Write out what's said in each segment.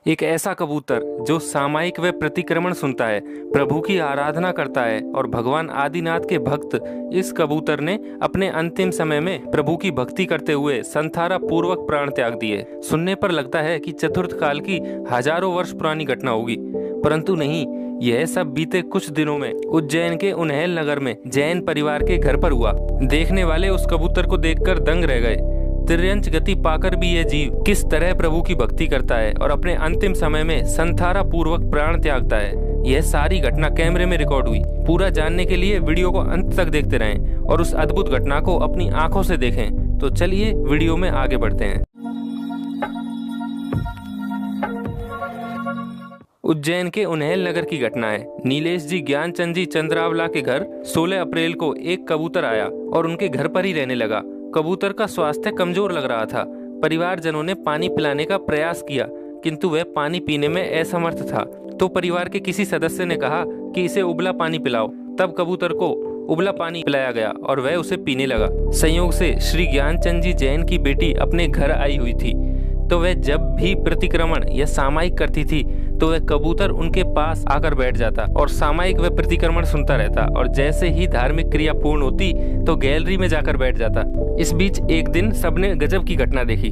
एक ऐसा कबूतर जो सामायिक व प्रतिक्रमण सुनता है, प्रभु की आराधना करता है और भगवान आदिनाथ के भक्त। इस कबूतर ने अपने अंतिम समय में प्रभु की भक्ति करते हुए संथारा पूर्वक प्राण त्याग दिए। सुनने पर लगता है कि चतुर्थ काल की हजारों वर्ष पुरानी घटना होगी, परंतु नहीं, यह सब बीते कुछ दिनों में उज्जैन के उन्हैल नगर में जैन परिवार के घर पर हुआ। देखने वाले उस कबूतर को देखकर दंग रह गए। तिर्यंच गति पाकर भी यह जीव किस तरह प्रभु की भक्ति करता है और अपने अंतिम समय में संथारा पूर्वक प्राण त्यागता है। यह सारी घटना कैमरे में रिकॉर्ड हुई। पूरा जानने के लिए वीडियो को अंत तक देखते रहें और उस अद्भुत घटना को अपनी आंखों से देखें। तो चलिए वीडियो में आगे बढ़ते हैं। उज्जैन के उन्हैल नगर की घटना है। नीलेश जी ज्ञानचंद जी चंद्रावला के घर 16 अप्रैल को एक कबूतर आया और उनके घर पर ही रहने लगा। कबूतर का स्वास्थ्य कमजोर लग रहा था। परिवारजनों ने पानी पिलाने का प्रयास किया, किंतु वह पानी पीने में असमर्थ था। तो परिवार के किसी सदस्य ने कहा कि इसे उबला पानी पिलाओ। तब कबूतर को उबला पानी पिलाया गया और वह उसे पीने लगा। संयोग से श्री ज्ञानचंद जी जैन की बेटी अपने घर आई हुई थी, तो वह जब भी प्रतिक्रमण या सामायिक करती थी तो वह कबूतर उनके पास आकर बैठ जाता और सामायिक व प्रतिक्रमण सुनता रहता, और जैसे ही धार्मिक क्रिया पूर्ण होती तो गैलरी में जाकर बैठ जाता। इस बीच एक दिन सबने गजब की घटना देखी।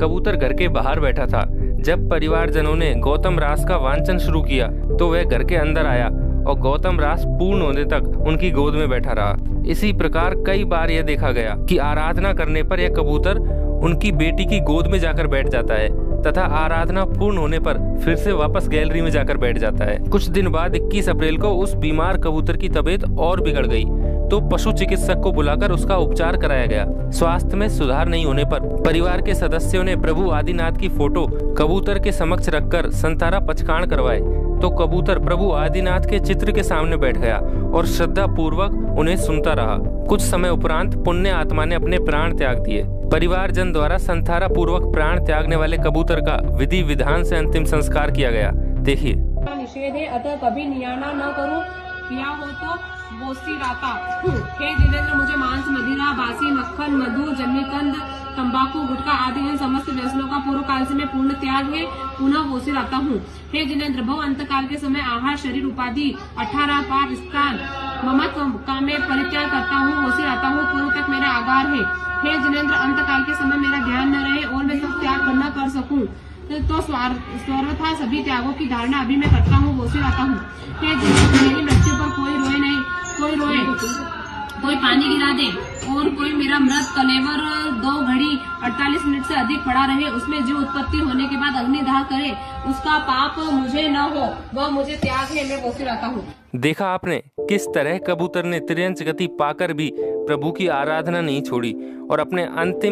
कबूतर घर के बाहर बैठा था। जब परिवारजनों ने गौतम रास का वांचन शुरू किया तो वह घर के अंदर आया और गौतम रास पूर्ण होने तक उनकी गोद में बैठा रहा। इसी प्रकार कई बार यह देखा गया कि आराधना करने पर यह कबूतर उनकी बेटी की गोद में जाकर बैठ जाता है तथा आराधना पूर्ण होने पर फिर से वापस गैलरी में जाकर बैठ जाता है। कुछ दिन बाद 21 अप्रैल को उस बीमार कबूतर की तबीयत और बिगड़ गई, तो पशु चिकित्सक को बुलाकर उसका उपचार कराया गया। स्वास्थ्य में सुधार नहीं होने पर परिवार के सदस्यों ने प्रभु आदिनाथ की फोटो कबूतर के समक्ष रखकर संतारा पचकाण करवाए। तो कबूतर प्रभु आदिनाथ के चित्र के सामने बैठ गया और श्रद्धा पूर्वक उन्हें सुनता रहा। कुछ समय उपरांत पुण्य आत्मा ने अपने प्राण त्याग दिए। परिवारजन द्वारा संथारा पूर्वक प्राण त्यागने वाले कबूतर का विधि विधान से अंतिम संस्कार किया गया। देखिए। निषेध है, अतः कभी नियाना न करूं, किया हो तो बोसी राता। हे जिनेंद्र, मुझे मांस, मदिरा, बासी, मक्खन, मधु, जन्मीकंद, तंबाकू, गुटखा आदि इन समस्त व्यसनों का पूर्व काल से मैं पूर्ण त्याग है, पुनः बोसी राता हूँ। हे जिनेंद्र, भव अंत काल के समय आहार, शरीर, उपाधि, 18 पाप, स्थान, ममत्व का मैं परित्याग करता हूँ, बोसी राता हूँ, पूर्व तक मेरा आगार है। हे जिनेंद्र, अंत काल के समय मेरा ध्यान न रहे और मैं सब त्याग न कर सकूं, तो सर्वथा सभी त्यागों की धारणा अभी मैं करता हूँ, बोसी रहता हूँ। हे जिनेंद्र, मेरी मृत्यु पर कोई रोए नहीं, कोई रोए, कोई पानी गिरा दे और कोई मेरा मृत कलेवर 2 घड़ी 48 मिनट से अधिक पड़ा रहे, उसमें जीव उत्पत्ति होने के बाद अग्निदाह करे, उसका पाप मुझे न हो, वह मुझे त्याग है, मैं बोसी रहता हूँ। देखा आपने किस तरह कबूतर ने तिर्यंच गति पाकर भी प्रभु की आराधना नहीं छोड़ी और अपने अंतिम